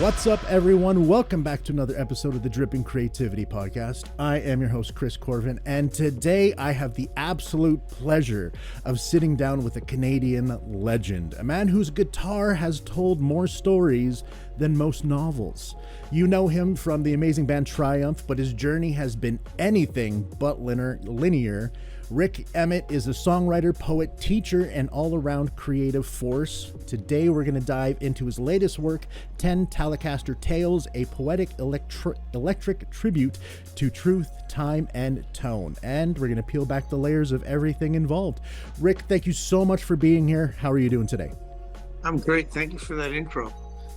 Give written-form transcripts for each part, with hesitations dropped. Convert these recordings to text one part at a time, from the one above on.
What's up, everyone? Welcome back to another episode of the Dripping Creativity Podcast. I am your host, Chris Corvan, and today I have the absolute pleasure of sitting down with a Canadian legend, a man whose guitar has told more stories than most novels. You know him from the amazing band Triumph, but his journey has been anything but linear. Rik Emmett is a songwriter, poet, teacher, and all-around creative force. Today we're going to dive into his latest work, 10 Telecaster Tales, a poetic electric tribute to truth, time, and tone. And we're going to peel back the layers of everything involved. Rik, thank you so much for being here. How are you doing today? I'm great. Thank you for that intro.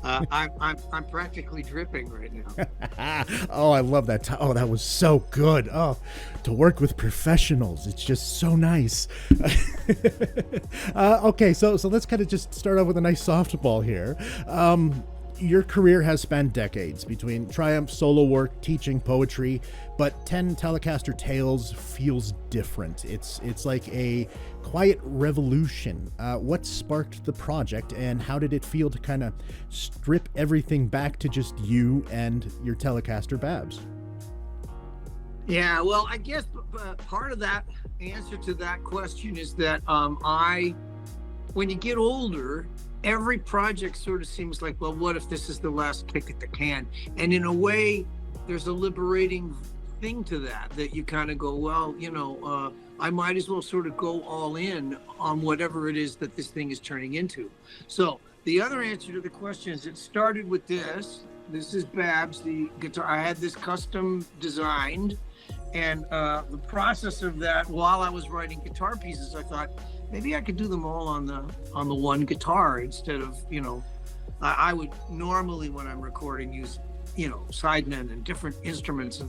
I'm practically dripping right now. Oh, I love that. Oh, that was so good. Oh, to work with professionals, it's just so nice. Okay, so let's kind of just start off with a nice softball here. Your career has spanned decades between Triumph, solo work, teaching, poetry, but 10 Telecaster Tales feels different. It's like a quiet revolution. What sparked the project, and how did it feel to kind of strip everything back to just you and your Telecaster Babs? Yeah, well, I guess part of that answer to that question is that when you get older, every project sort of seems like, well, what if this is the last kick at the can? And in a way, there's a liberating thing to that you kind of go, well, I might as well sort of go all in on whatever it is that this thing is turning into. So the other answer to the question is, it started with this. This is Babs, the guitar. I had this custom designed, and the process of that, while I was writing guitar pieces, I thought, maybe I could do them all on the one guitar instead of, I would normally, when I'm recording, use, sidemen and different instruments.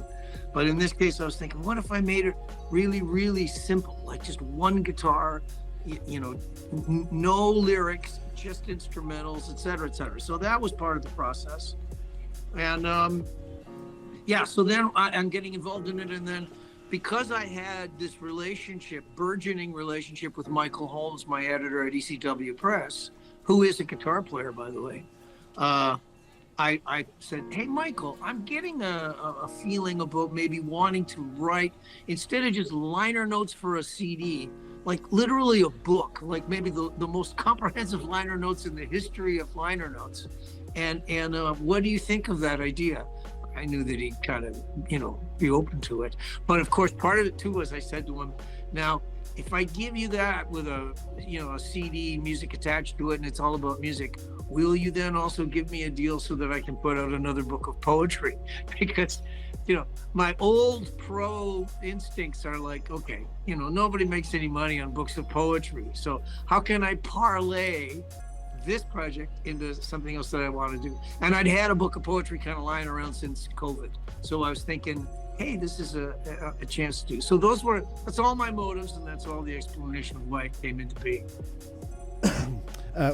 But in this case, I was thinking, what if I made it really, really simple, like just one guitar, no lyrics, just instrumentals, et cetera, et cetera. So that was part of the process. And so then I'm getting involved in it. And then, because I had this burgeoning relationship with Michael Holmes, my editor at ECW Press, who is a guitar player, by the way, I said, hey, Michael, I'm getting a feeling about maybe wanting to write, instead of just liner notes for a CD, like literally a book, like maybe the most comprehensive liner notes in the history of liner notes. And what do you think of that idea? I knew that he'd kind of, be open to it. But of course, part of it too was, I said to him, now, if I give you that with a CD, music attached to it, and it's all about music, will you then also give me a deal so that I can put out another book of poetry? Because, my old pro instincts are like, okay, nobody makes any money on books of poetry. So how can I parlay this project into something else that I want to do? And I'd had a book of poetry kind of lying around since COVID. So I was thinking, hey, this is a chance to do. So that's all my motives, and that's all the explanation of why it came into being.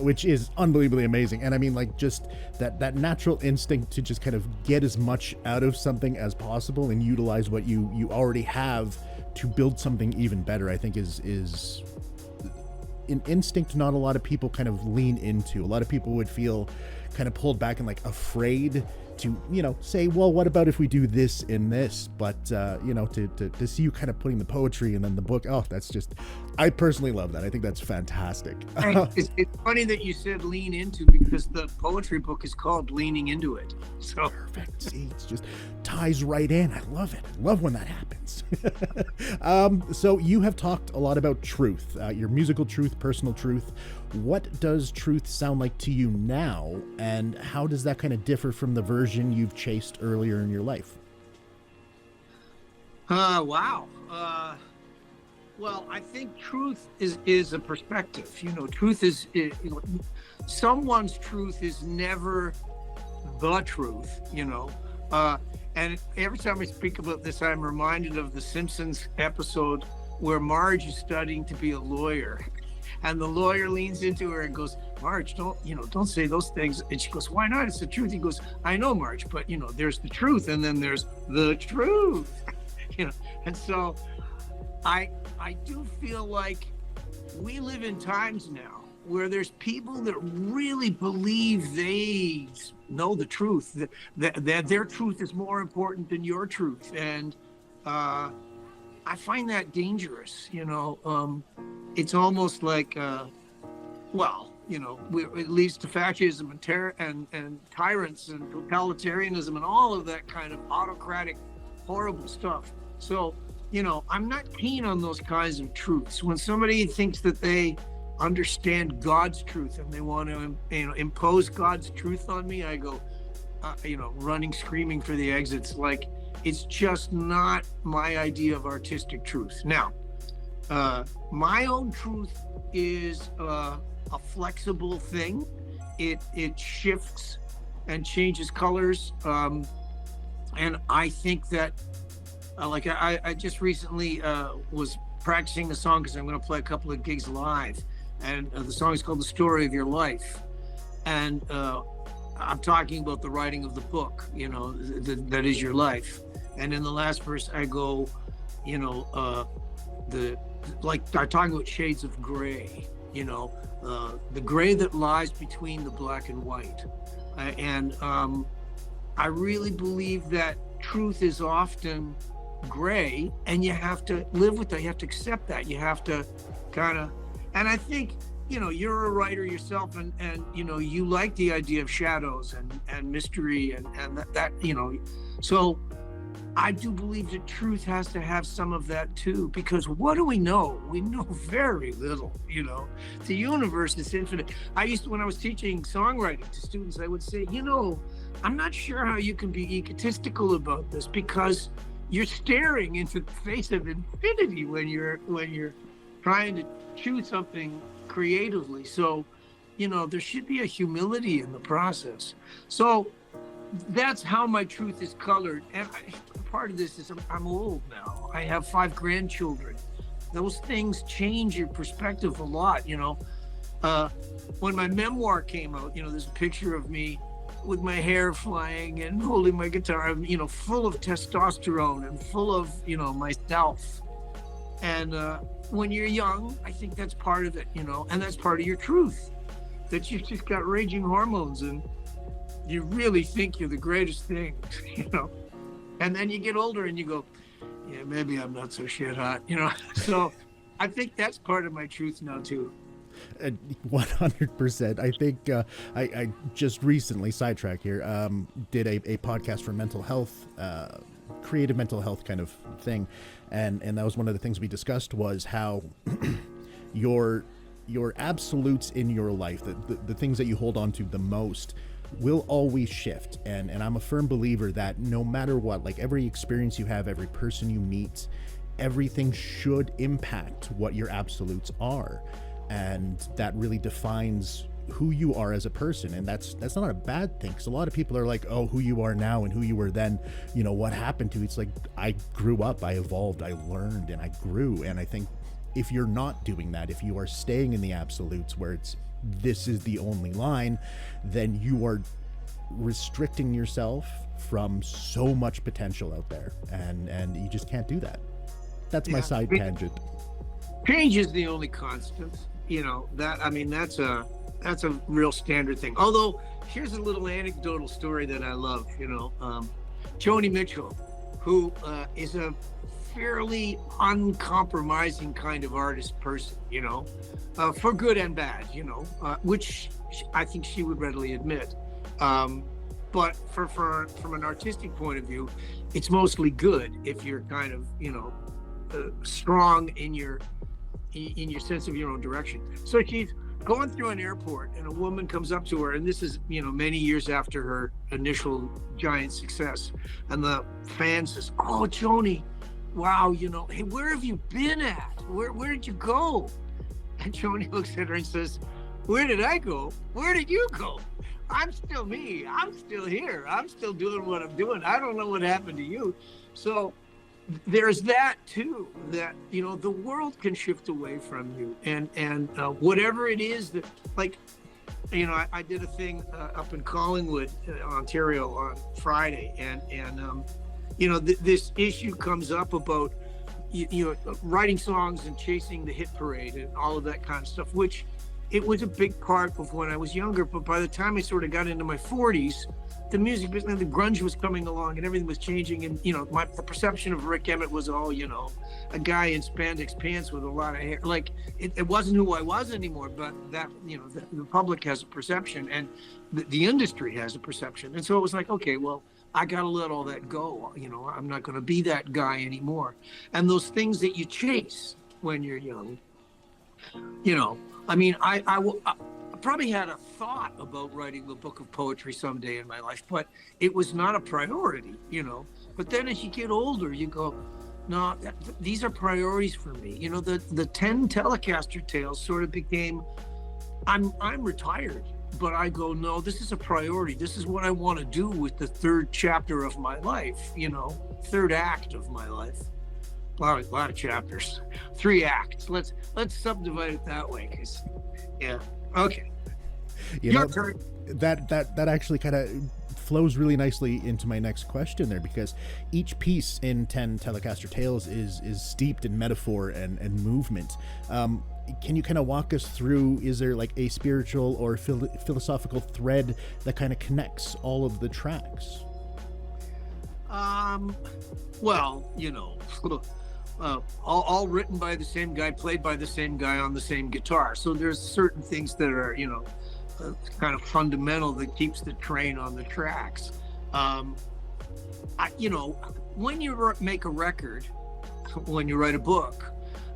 Which is unbelievably amazing. And I mean, like, just that natural instinct to just kind of get as much out of something as possible and utilize what you already have to build something even better, I think is an instinct not a lot of people kind of lean into. A lot of people would feel kind of pulled back and like afraid to, say, well, what about if we do this in this? But, to see you kind of putting the poetry and then the book, that's just, I personally love that. I think that's fantastic. It's funny that you said lean into, because the poetry book is called Leaning Into It. So perfect. See, it's just ties right in. I love it. I love when that happens. So you have talked a lot about truth, your musical truth, personal truth. What does truth sound like to you now, and how does that kind of differ from the version you've chased earlier in your life? Wow. Well, I think truth is a perspective. Truth is, someone's truth is never the truth, and every time I speak about this, I'm reminded of the Simpsons episode where Marge is studying to be a lawyer. And the lawyer leans into her and goes, Marge, don't say those things. And she goes, why not? It's the truth. He goes, I know, Marge, but there's the truth, and then there's the truth. And so I do feel like we live in times now where there's people that really believe they know the truth, that their truth is more important than your truth. And I find that dangerous. It's almost like, it leads to fascism and tyrants and totalitarianism and all of that kind of autocratic, horrible stuff. So, I'm not keen on those kinds of truths. When somebody thinks that they understand God's truth and they want to, impose God's truth on me, I go, running, screaming for the exits. Like, it's just not my idea of artistic truth. Now, my own truth is a flexible thing. It shifts and changes colors. And I think that, I just recently was practicing the song because I'm going to play a couple of gigs live. And the song is called The Story of Your Life. And I'm talking about the writing of the book, that is your life. And in the last verse, I go, I'm talking about shades of gray, the gray that lies between the black and white. And I really believe that truth is often gray, and you have to live with that. You have to accept that. You have to and I think, you're a writer yourself, and you like the idea of shadows and mystery and that, so I do believe that truth has to have some of that too, because what do we know? We know very little. The universe is infinite. When I was teaching songwriting to students, I would say, I'm not sure how you can be egotistical about this, because you're staring into the face of infinity when you're trying to choose something creatively. So, there should be a humility in the process. So that's how my truth is colored. And part of this is I'm old now. I have 5 grandchildren. Those things change your perspective a lot. When my memoir came out, there's a picture of me with my hair flying and holding my guitar, full of testosterone and full of, myself. And when you're young, I think that's part of it, and that's part of your truth, that you've just got raging hormones and you really think you're the greatest thing, and then you get older and you go, yeah, maybe I'm not so shit hot, So I think that's part of my truth now too. 100%. I think I just recently, sidetrack here, did a podcast for mental health, creative mental health kind of thing, and that was one of the things we discussed, was how your absolutes in your life, the things that you hold on to the most, will always shift. And I'm a firm believer that no matter what, like every experience you have, every person you meet, everything should impact what your absolutes are. And that really defines who you are as a person. And that's not a bad thing, because a lot of people are like, oh, who you are now and who you were then, what happened to you. It's like, I grew up, I evolved, I learned, and I grew. And I think if you're not doing that, if you are staying in the absolutes where this is the only line, then you are restricting yourself from so much potential out there, and you just can't do that. That's my side tangent. Change is the only constant. That's a real standard thing. Although, here's a little anecdotal story that I love. Joni Mitchell, who is a fairly uncompromising kind of artist person, for good and bad, which I think she would readily admit. But from an artistic point of view, it's mostly good if you're kind of, strong in your sense of your own direction. So she's going through an airport, and a woman comes up to her, and this is, many years after her initial giant success. And the fan says, "Oh, Joni, wow, hey, where have you been at? Where did you go?" And Joni looks at her and says, "Where did I go? Where did you go? I'm still me. I'm still here. I'm still doing what I'm doing. I don't know what happened to you." So there's that too, that, the world can shift away from you, and whatever it is that, like, I did a thing up in Collingwood, Ontario on Friday, and this issue comes up about writing songs and chasing the hit parade and all of that kind of stuff, which it was a big part of when I was younger. But by the time I sort of got into my 40s, the music business, the grunge was coming along and everything was changing. And, the perception of Rik Emmett was, a guy in spandex pants with a lot of hair. Like, it wasn't who I was anymore, but that, the public has a perception, and the industry has a perception. And so it was like, okay, well, I got to let all that go. I'm not going to be that guy anymore. And those things that you chase when you're young, I probably had a thought about writing a book of poetry someday in my life, but it was not a priority, But then as you get older, you go, no, these are priorities for me. The 10 Telecaster Tales sort of became, I'm retired, but I go, no, this is a priority. This is what I want to do with the third chapter of my life, third act of my life. A lot of chapters, 3 acts. Let's subdivide it that way, because, yeah, okay. Your turn. That actually kind of flows really nicely into my next question there, because each piece in 10 Telecaster Tales is steeped in metaphor and movement. Can you kind of walk us through, is there like a spiritual or philosophical thread that kind of connects all of the tracks? Well, all written by the same guy, played by the same guy on the same guitar. So there's certain things that are, kind of fundamental that keeps the train on the tracks. When you make a record, when you write a book,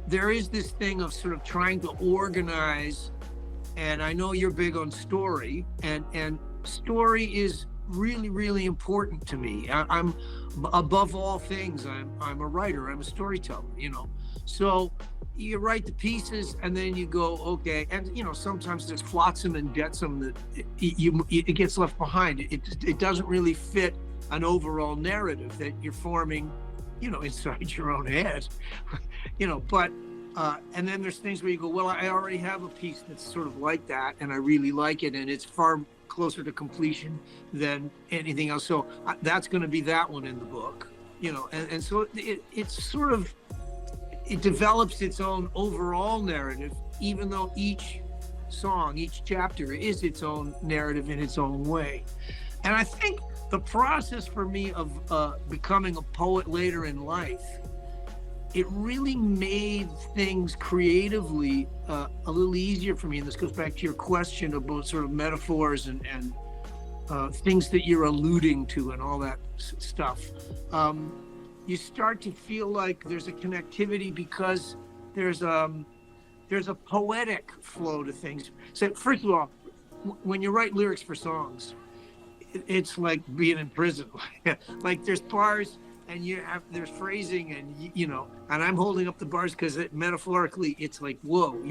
there is this thing of sort of trying to organize, and I know you're big on story, and story is really, really important to me. I'm above all things, I'm a writer, I'm a storyteller, So you write the pieces and then you go, okay, and sometimes there's flotsam and jetsam that it gets left behind. It doesn't really fit an overall narrative that you're forming, inside your own head, but and then there's things where you go, well, I already have a piece that's sort of like that, and I really like it, and it's far closer to completion than anything else. So that's going to be that one in the book, and so it's sort of, it develops its own overall narrative, even though each song, each chapter is its own narrative in its own way. And I think the process for me of becoming a poet later in life, it really made things creatively a little easier for me. And this goes back to your question about sort of metaphors and things that you're alluding to and all that stuff. You start to feel like there's a connectivity because there's a poetic flow to things. So first of all, when you write lyrics for songs, it's like being in prison. Like there's bars and there's phrasing, and and I'm holding up the bars because metaphorically it's like, whoa,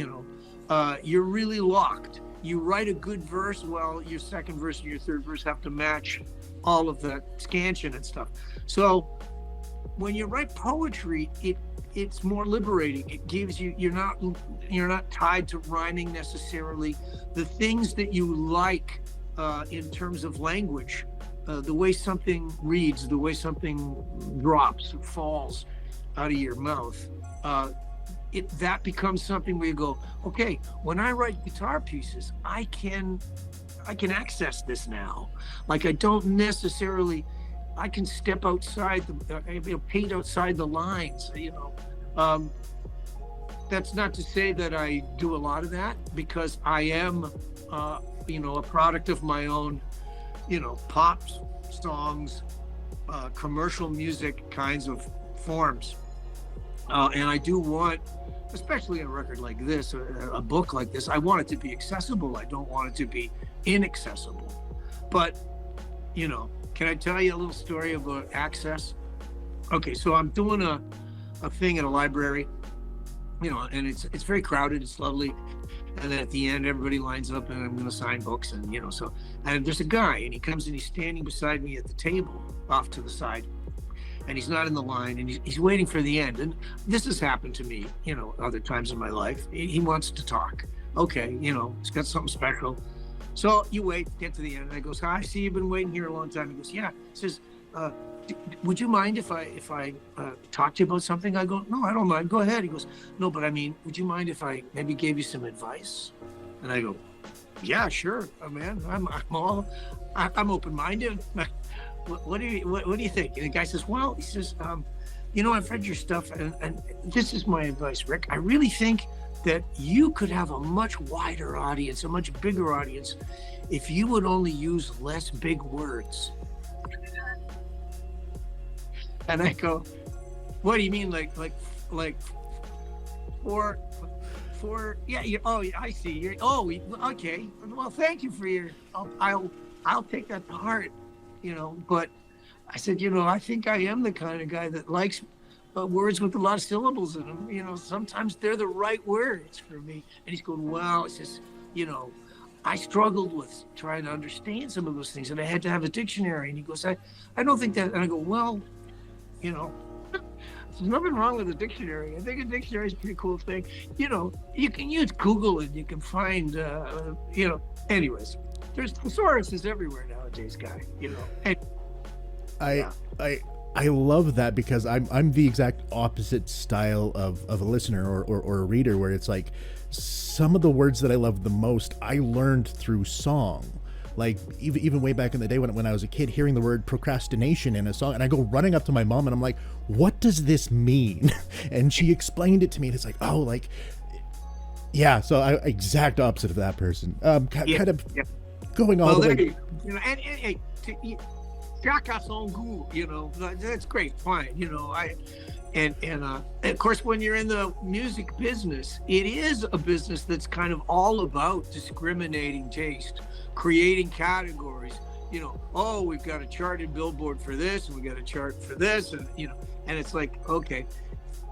you're really locked. You write a good verse, well, your second verse and your third verse have to match all of the scansion and stuff. So when you write poetry, it's more liberating. It gives you, you're not tied to rhyming necessarily. The things that you like in terms of language, the way something reads, the way something drops, falls out of your mouth, that becomes something where you go, okay, when I write guitar pieces, I can access this now. Like I don't necessarily, I can step outside paint outside the lines, That's not to say that I do a lot of that, because I am, a product of my own, pop songs, commercial music kinds of forms. And I do want, especially a record like this, a book like this, I want it to be accessible. I don't want it to be inaccessible. But, can I tell you a little story about access? Okay, so I'm doing a thing at a library, and it's very crowded, it's lovely. And then at the end, everybody lines up and I'm going to sign books. And, and there's a guy, and he comes and he's standing beside me at the table off to the side. And he's not in the line, and he's waiting for the end. And this has happened to me, other times in my life. He wants to talk. Okay, he's got something special. So you wait, get to the end. And I goes, hi, I see you've been waiting here a long time. He goes, yeah. He says, would you mind if I talk to you about something? I go, no, I don't mind. Go ahead. He goes, no, but I mean, would you mind if I maybe gave you some advice? And I go, yeah, sure, man. I'm open-minded. What do you think? And the guy says, well, he says, I've read your stuff, and this is my advice, Rick. I really think that you could have a much wider audience, a much bigger audience, if you would only use less big words. And I go, what do you mean, like for yeah, I see. Okay. Well, thank you for your. I'll take that to heart, But I said, I think I am the kind of guy that likes words with a lot of syllables in them. Sometimes they're the right words for me. And he's going, well, it's just, I struggled with trying to understand some of those things, and I had to have a dictionary. And he goes, I don't think that. And I go, well, there's nothing wrong with a dictionary. I think a dictionary is a pretty cool thing. You can use Google and you can find, anyways, there's thesauruses everywhere nowadays, guy, And, I love that, because I'm the exact opposite style of a listener or a reader, where it's like some of the words that I love the most, I learned through song. Like even way back in the day when I was a kid, hearing the word procrastination in a song, and I go running up to my mom and I'm like, what does this mean? And she explained it to me, and it's like, oh, like, yeah. So I exact opposite of that person. Kind of going all the way. And chacun son goût, that's great, fine. And of course, when you're in the music business, it is a business that's kind of all about discriminating taste, creating categories. We've got a charted Billboard for this, and we got a chart for this, and and it's like, okay.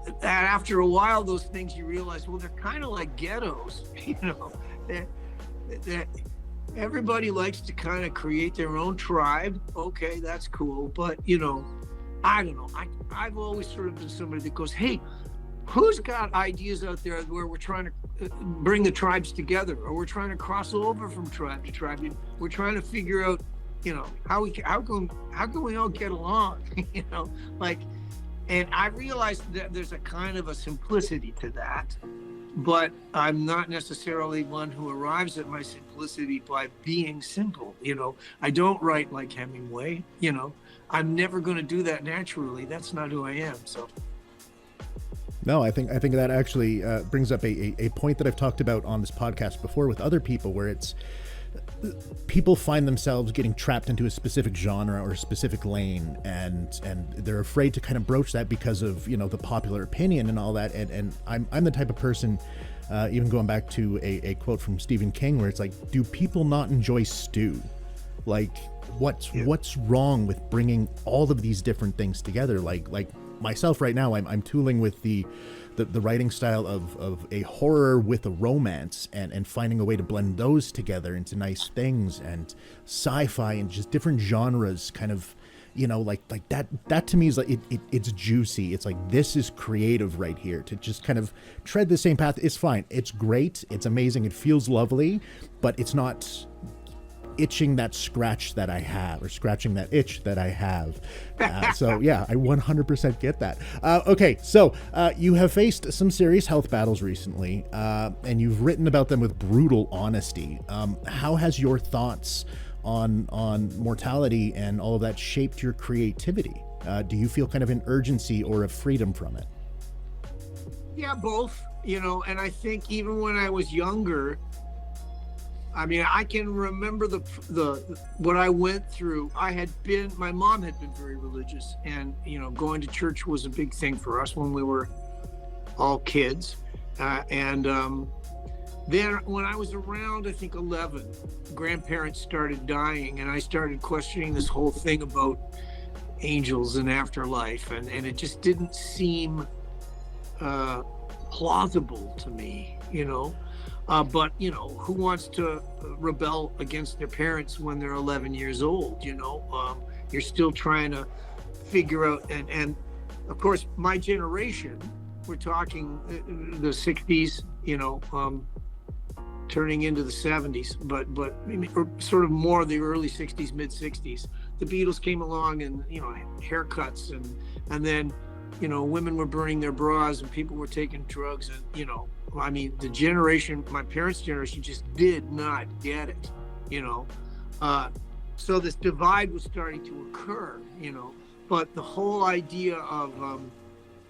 And after a while, those things you realize, well, they're kind of like ghettos. That everybody likes to kind of create their own tribe. Okay, that's cool, but I don't know. I've always sort of been somebody that goes, hey, who's got ideas out there where we're trying to bring the tribes together, or we're trying to cross over from tribe to tribe? We're trying to figure out, how can we all get along? And I realized that there's a kind of a simplicity to that, but I'm not necessarily one who arrives at my simplicity by being simple. I don't write like Hemingway. I'm never going to do that naturally. That's not who I am. So. No, I think that actually brings up a point that I've talked about on this podcast before with other people, where it's people find themselves getting trapped into a specific genre or a specific lane, and they're afraid to kind of broach that because of the popular opinion and all that. And I'm the type of person, even going back to a quote from Stephen King, where it's like, do people not enjoy stew? Like, what's wrong with bringing all of these different things together? Like myself right now, I'm tooling with the writing style of a horror with a romance, and finding a way to blend those together into nice things, and sci-fi and just different genres, kind of, like that to me is like, it's juicy. It's like, this is creative right here, to just kind of tread the same path. It's fine. It's great. It's amazing. It feels lovely, but it's not itching that scratch that I have, or scratching that itch that I have. So yeah, I 100% get that. Okay, so you have faced some serious health battles recently, and you've written about them with brutal honesty. How has your thoughts on mortality and all of that shaped your creativity? Do you feel kind of an urgency or a freedom from it? Yeah, both, and I think even when I was younger, I mean, I can remember the what I went through. My mom had been very religious, and going to church was a big thing for us when we were all kids. And then when I was around, I think 11, grandparents started dying, and I started questioning this whole thing about angels and afterlife, and it just didn't seem plausible to me, but who wants to rebel against their parents when they're 11 years old? You're still trying to figure out, and of course my generation, we're talking the 60s, turning into the 70s, but or sort of more the early 60s, mid 60s. The Beatles came along, and haircuts, and then women were burning their bras, and people were taking drugs, and I mean, the generation, my parents' generation, just did not get it, you know. So this divide was starting to occur, you know. But the whole idea of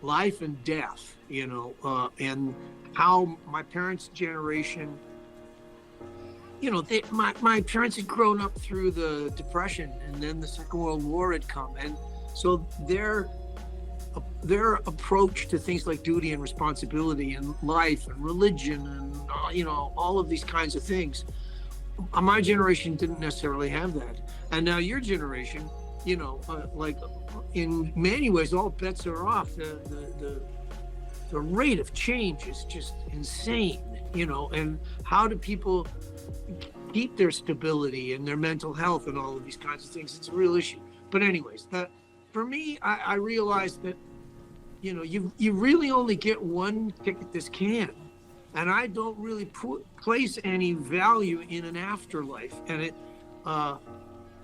life and death, you know, and how my parents' generation, you know, my parents had grown up through the Depression, and then the Second World War had come, and so their approach to things like duty and responsibility and life and religion and you know, all of these kinds of things, my generation didn't necessarily have that. And now your generation, you know, like in many ways, all bets are off. The rate of change is just insane, you know. And how do people keep their stability and their mental health and all of these kinds of things? It's a real issue. But anyways, for me, I realized that, you know, you really only get one kick at this can, and I don't really place any value in an afterlife. And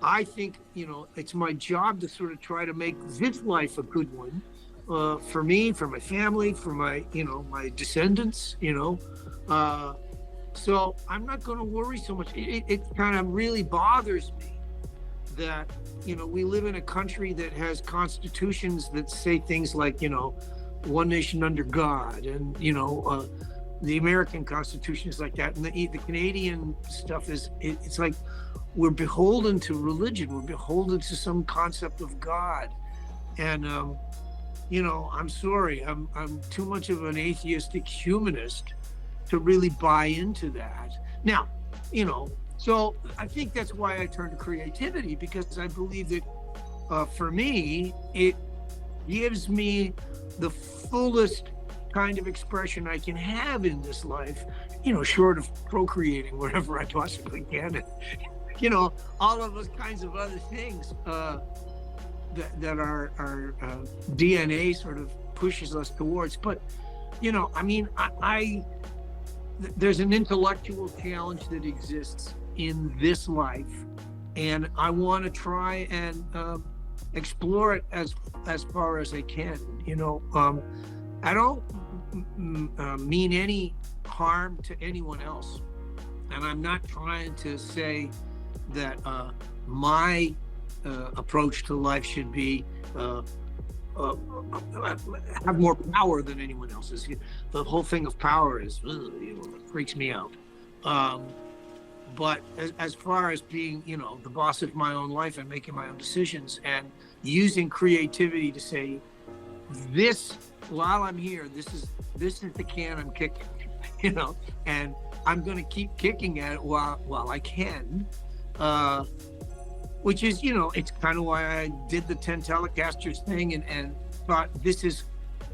I think, you know, it's my job to sort of try to make this life a good one, for me, for my family, for my, you know, my descendants, you know. So I'm not going to worry so much. It kind of really bothers me that, you know, we live in a country that has constitutions that say things like, you know, one nation under God, and, you know, the American Constitution is like that, and the Canadian stuff is, it's like we're beholden to religion, we're beholden to some concept of God, and you know, I'm sorry, I'm too much of an atheistic humanist to really buy into that. Now, you know, so I think that's why I turned to creativity, because I believe that for me, it gives me the fullest kind of expression I can have in this life, you know, short of procreating wherever I possibly can, and, you know, all of those kinds of other things that our DNA sort of pushes us towards. But, you know, I mean, there's an intellectual challenge that exists in this life, and I want to try and explore it as far as I can. You know, I don't mean any harm to anyone else, and I'm not trying to say that my approach to life should be have more power than anyone else's. The whole thing of power is, you know, it freaks me out. But as far as being, you know, the boss of my own life and making my own decisions and using creativity to say, this, while I'm here, this is the can I'm kicking, you know, and I'm going to keep kicking at it while I can, which is, you know, it's kind of why I did the 10 Telecasters thing and thought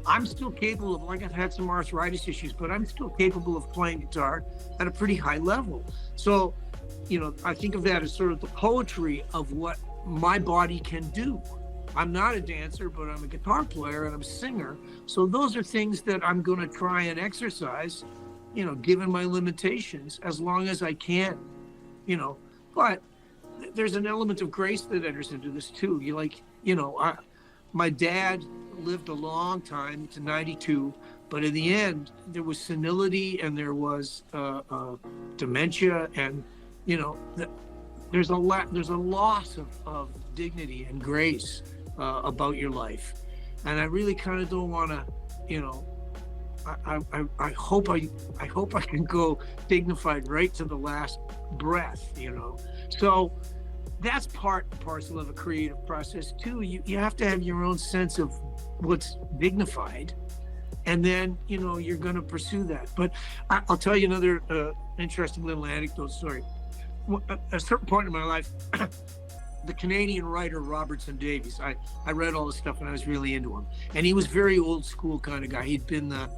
I'm still capable of, like, I've had some arthritis issues, but I'm still capable of playing guitar at a pretty high level. So, you know, I think of that as sort of the poetry of what my body can do. I'm not a dancer, but I'm a guitar player and I'm a singer. So those are things that I'm going to try and exercise, you know, given my limitations, as long as I can, you know. But there's an element of grace that enters into this too. My dad lived a long time to 92, but in the end, there was senility and there was dementia, and, you know, there's a loss of dignity and grace about your life, and I really kind of don't want to, you know. I hope I can go dignified right to the last breath, you know. So that's part and parcel of a creative process too. You have to have your own sense of what's dignified, and then, you know, you're going to pursue that. But I'll tell you another interesting little anecdote story. At a certain point in my life, the Canadian writer Robertson Davies, I read all this stuff and I was really into him, and he was very old school kind of guy. He'd been the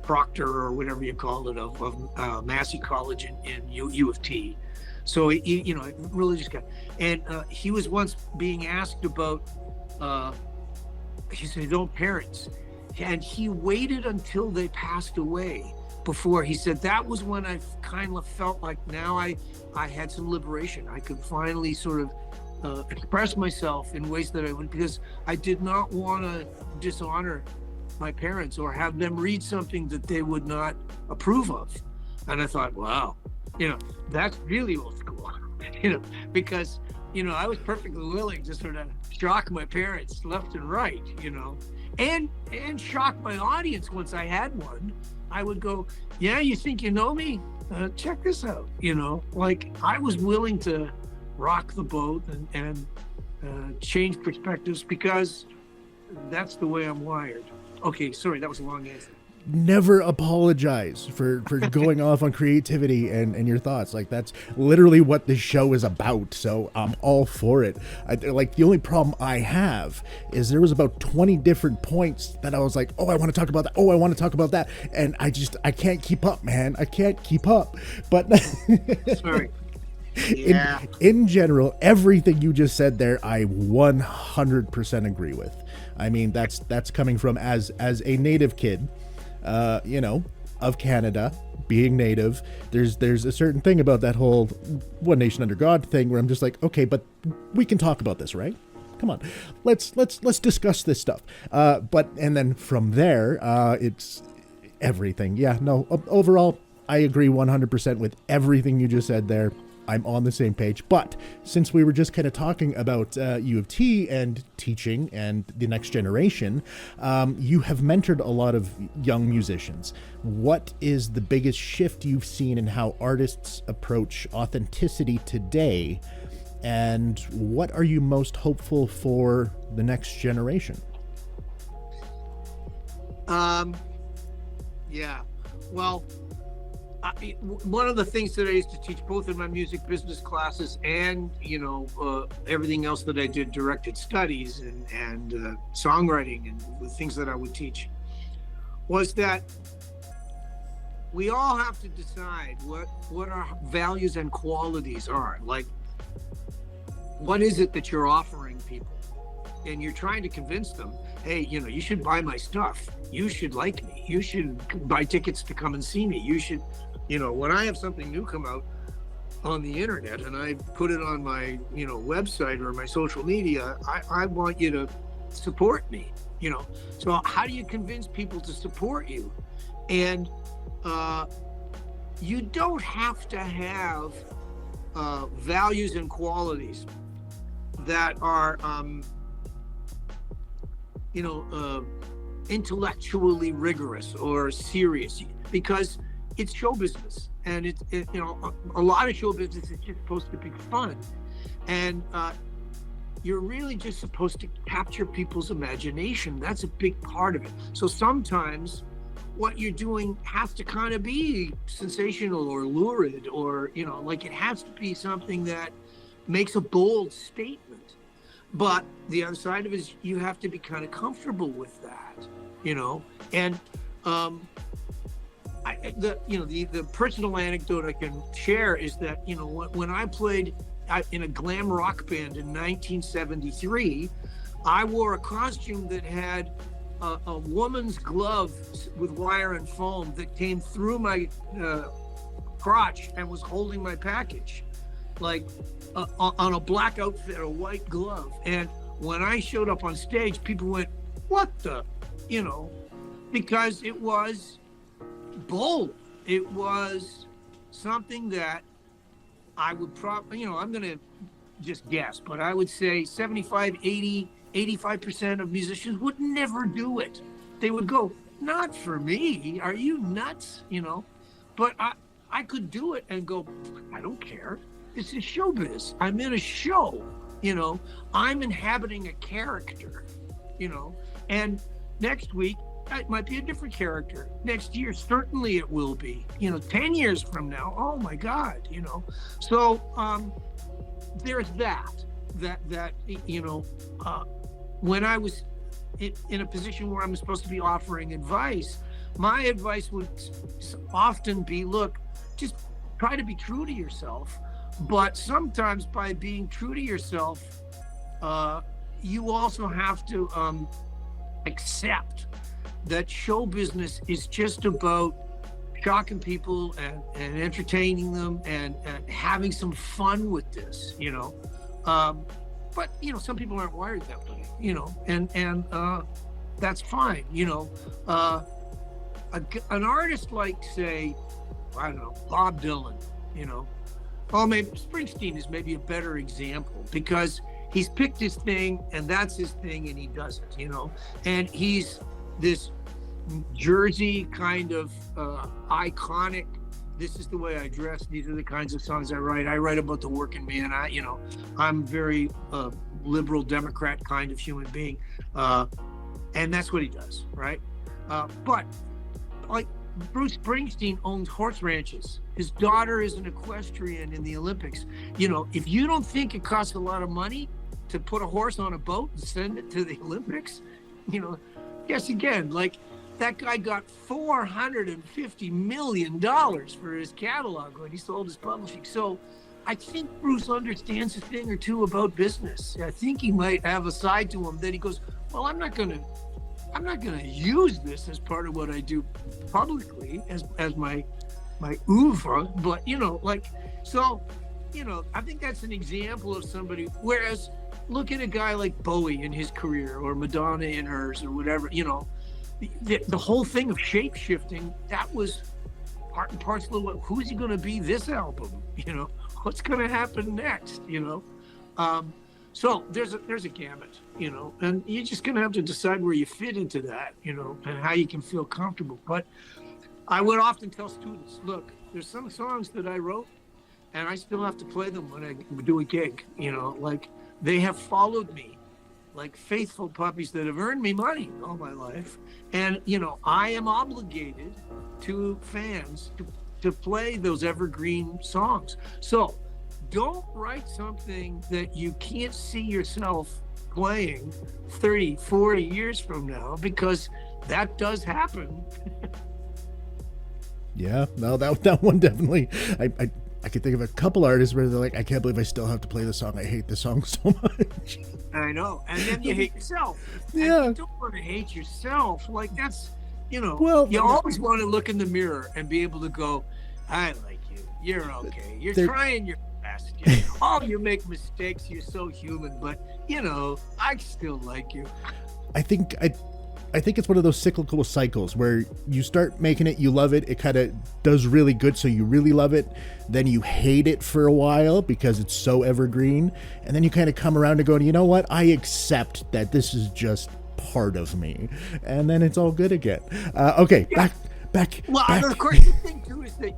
proctor, or whatever you call it, of Massey College in U of T. So he, you know, religious guy, and he was once being asked about his own parents, and he waited until they passed away before he said, that was when I kind of felt like now I had some liberation. I could finally sort of express myself in ways that I would, because I did not want to dishonor my parents or have them read something that they would not approve of. And I thought, wow, that's really old school, because, I was perfectly willing to sort of shock my parents left and right, and shock my audience once I had one. I would go, yeah, you think you know me? Check this out, like I was willing to rock the boat and change perspectives because that's the way I'm wired. Okay, sorry, that was a long answer. Never apologize for going off on creativity and your thoughts. Like, that's literally what this show is about. So I'm all for it. The only problem I have is there was about 20 different points that I was like, oh, I want to talk about that. Oh, I want to talk about that. And I can't keep up, man. I can't keep up. But sorry. Yeah. In general, everything you just said there, I 100% agree with. I mean, that's coming from as a native kid, of Canada, being native. There's a certain thing about that whole one nation under God thing where I'm just like, okay, but we can talk about this, right? Come on, let's discuss this stuff. And then from there, it's everything. Yeah, no, overall, I agree 100% with everything you just said there. I'm on the same page. But since we were just kind of talking about U of T and teaching and the next generation, you have mentored a lot of young musicians. What is the biggest shift you've seen in how artists approach authenticity today? And what are you most hopeful for the next generation? Yeah, well, one of the things that I used to teach both in my music business classes and, everything else that I did, directed studies and songwriting and the things that I would teach, was that we all have to decide what our values and qualities are. Like, what is it that you're offering people? And you're trying to convince them, hey, you should buy my stuff. You should like me. You should buy tickets to come and see me. You should, when I have something new come out on the internet and I put it on my, website or my social media, I want you to support me, So how do you convince people to support you? And you don't have to have values and qualities that are, intellectually rigorous or serious, because it's show business, and a lot of show business is just supposed to be fun, and you're really just supposed to capture people's imagination. That's a big part of it. So sometimes what you're doing has to kind of be sensational or lurid, or it has to be something that makes a bold statement. But the other side of it is you have to be kind of comfortable with that, and the personal anecdote I can share is that, when I played in a glam rock band in 1973, I wore a costume that had a woman's glove with wire and foam that came through my crotch and was holding my package, like on a black outfit, a white glove. And when I showed up on stage, people went, what the, because it was bold. It was something that I would probably, I'm going to just guess, but I would say 75, 80, 85% of musicians would never do it. They would go, not for me. Are you nuts? But I could do it and go, I don't care. This is showbiz. I'm in a show, I'm inhabiting a character, and next week it might be a different character. Next year, certainly it will be, 10 years from now. Oh my God, So there's that, when I was in a position where I'm supposed to be offering advice, my advice would often be, look, just try to be true to yourself. But sometimes by being true to yourself, you also have to accept that show business is just about shocking people and entertaining them and having some fun with this, But, some people aren't wired that way, and that's fine. An artist like, say, I don't know, Bob Dylan, well, maybe Springsteen is maybe a better example, because he's picked his thing and that's his thing and he does it, and he's this Jersey kind of iconic, this is the way I dress, these are the kinds of songs I write about the working man. I'm very liberal Democrat kind of human being, and that's what he does, right? But like Bruce Springsteen owns horse ranches. His daughter is an equestrian in the Olympics. If you don't think it costs a lot of money to put a horse on a boat and send it to the Olympics, guess again, like that guy got $450 million for his catalog when he sold his publishing. So I think Bruce understands a thing or two about business. I think he might have a side to him that he goes, well, I'm not gonna use this as part of what I do publicly as my oeuvre, but I think that's an example of somebody. Whereas look at a guy like Bowie in his career, or Madonna in hers, or whatever, the whole thing of shape shifting, that was part and parcel of who's he going to be this album, what's going to happen next, so there's a gamut, and you're just going to have to decide where you fit into that, and how you can feel comfortable. But I would often tell students, look, there's some songs that I wrote and I still have to play them when I do a gig, like they have followed me like faithful puppies that have earned me money all my life. And, I am obligated to fans to play those evergreen songs. So don't write something that you can't see yourself playing 30, 40 years from now, because that does happen. Yeah, no, that one definitely, I could think of a couple artists where they're like, I can't believe I still have to play the song. I hate the song so much. I know. And then you hate yourself. Yeah. And you don't want to hate yourself. Like that's, well, you always want to look in the mirror and be able to go, I like you. You're okay. You're trying your best. You make mistakes. You're so human, but I still like you. I think it's one of those cyclical cycles where you start making it, you love it, it kind of does really good, so you really love it, then you hate it for a while because it's so evergreen, and then you kind of come around to going, you know what, I accept that this is just part of me, and then it's all good again. Okay, yeah. back. Well, back. Of course, the thing too is that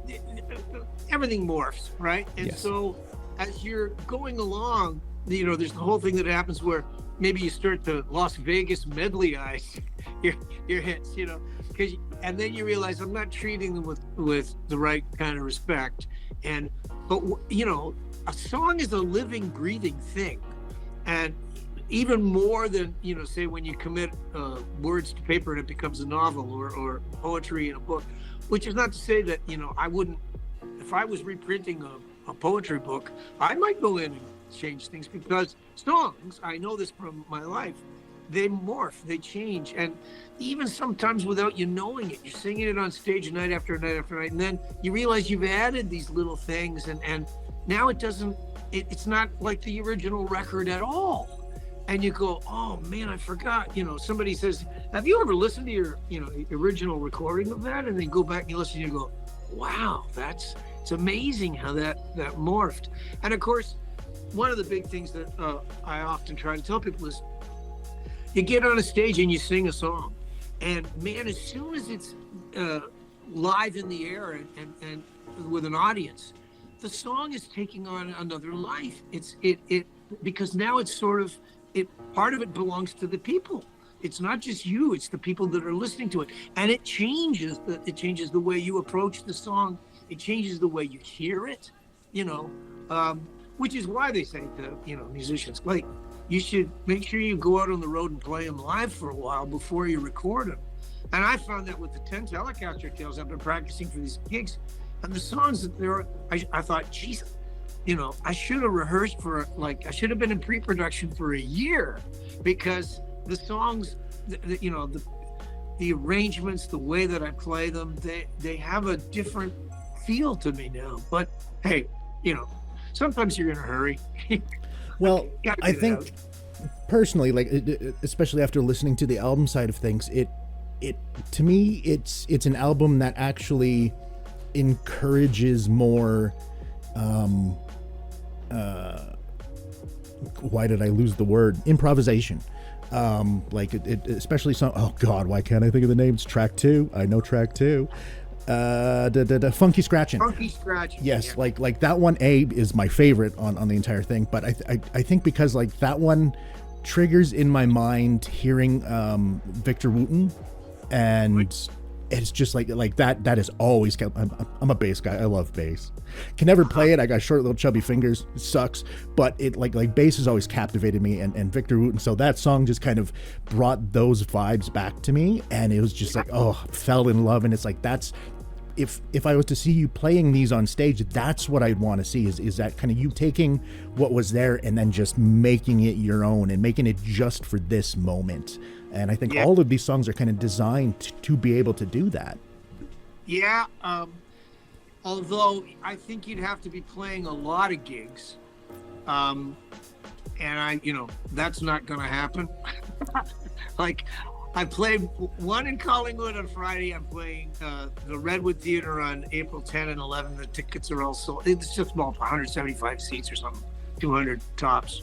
everything morphs, right? And yes. So as you're going along, there's the whole thing that happens where maybe you start the Las Vegas medley-ize your hits, and then you realize I'm not treating them with the right kind of respect. But a song is a living, breathing thing, and even more than say when you commit words to paper and it becomes a novel, or poetry in a book. Which is not to say that I wouldn't, if I was reprinting a poetry book, I might go in and change things, because songs, I know this from my life, they morph, they change, and even sometimes without you knowing it, you're singing it on stage night after night after night, and then you realize you've added these little things, and now it's not like the original record at all, and you go, oh man, I forgot. Somebody says, have you ever listened to your original recording of that? And then go back and you listen and you go, wow, it's amazing how that morphed. And of course, one of the big things that I often try to tell people is, you get on a stage and you sing a song, and man, as soon as it's live in the air and with an audience, the song is taking on another life. It because now it's sort of part of it belongs to the people. It's not just you; it's the people that are listening to it, and it changes the way you approach the song. It changes the way you hear it. Which is why they say to musicians, like, you should make sure you go out on the road and play them live for a while before you record them. And I found that with the 10 Telecaster Tales, I've been practicing for these gigs, and the songs that I thought, geez, I should have rehearsed I should have been in pre-production for a year, because the songs, the arrangements, the way that I play them, they have a different feel to me now. But hey, sometimes you're in a hurry. Well, I think personally, like especially after listening to the album side of things, it to me it's an album that actually encourages more why did I lose the word? Improvisation. Like it especially some, oh God, why can't I think of the names? Track 2. I know track 2. Funky Scratching. Funky Scratching. Yes, Yeah. like that one, A, is my favorite on the entire thing. But I think because like that one triggers in my mind hearing Victor Wooten, and it's just like that is always kept. I'm a bass guy. I love bass. Can never play it. I got short little chubby fingers. It sucks. But it like bass has always captivated me, and Victor Wooten. So that song just kind of brought those vibes back to me, and it was just like, oh, fell in love. And it's like, that's, if I was to see you playing these on stage, that's what I'd want to see, is that kind of you taking what was there and then just making it your own and making it just for this moment. And I think all of these songs are kind of designed to be able to do that. Yeah. Although I think you'd have to be playing a lot of gigs. And that's not going to happen. Like, I played one in Collingwood on Friday. I'm playing the Redwood Theater on April 10 and 11. The tickets are all sold. It's just small, 175 seats or something, 200 tops.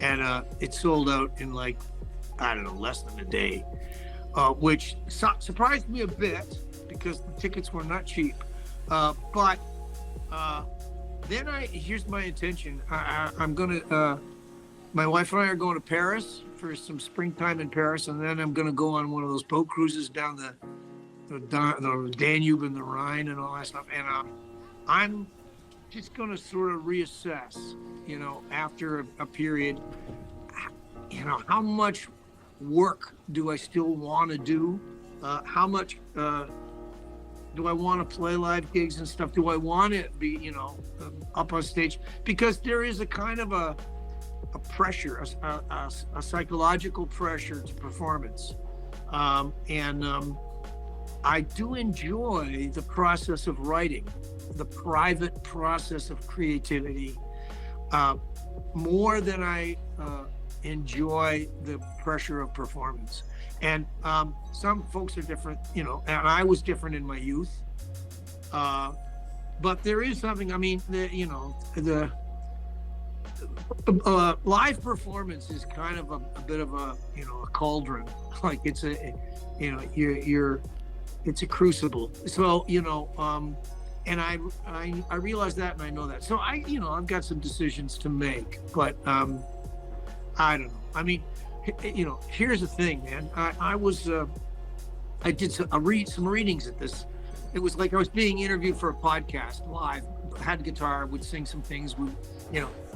And it sold out in like, I don't know, less than a day, which surprised me a bit because the tickets were not cheap. But then here's my intention. I'm going to, my wife and I are going to Paris for some springtime in Paris, and then I'm going to go on one of those boat cruises down the Danube and the Rhine and all that stuff. And I'm just going to sort of reassess, after a period, how much work do I still want to do? How much do I want to play live gigs and stuff? Do I want to be, up on stage? Because there is a kind of a pressure, a psychological pressure to performance. I do enjoy the process of writing, the private process of creativity, more than I enjoy the pressure of performance. And some folks are different, and I was different in my youth. But there is something, the live performance is kind of a bit of a cauldron. Like it's it's a crucible. So and I realize that, and I know that. So I've got some decisions to make, but I don't know. I mean, here's the thing, man. I did some readings at this. It was like I was being interviewed for a podcast live. Had guitar, would sing some things,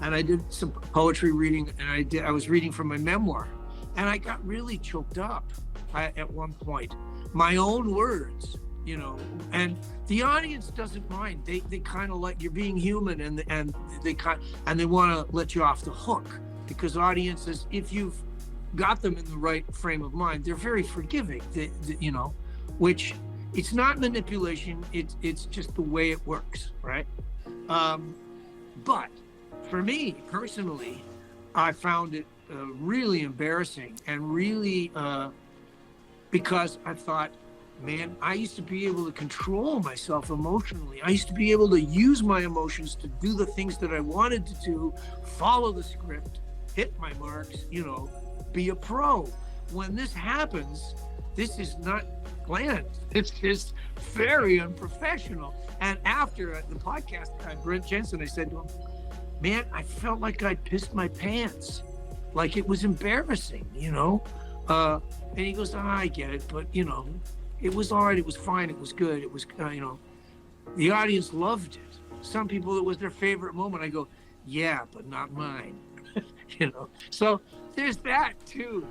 and I did some poetry reading, and I was reading from my memoir, and I got really choked up at one point. My own words, and the audience doesn't mind. They kind of like, you're being human, and they want to let you off the hook, because audiences, if you've got them in the right frame of mind, they're very forgiving. Which it's not manipulation. It's just the way it works, right? But for me personally, I found it really embarrassing, and really because I thought, man, I used to be able to control myself emotionally. I used to be able to use my emotions to do the things that I wanted to do, follow the script, hit my marks, be a pro. When this happens, this is not planned. It's just very unprofessional. And after the podcast, Brent Jensen, I said to him, man, I felt like I'd pissed my pants. Like it was embarrassing, And he goes, I get it, but, it was all right. It was fine. It was good. It was, the audience loved it. Some people, it was their favorite moment. I go, yeah, but not mine, So there's that too,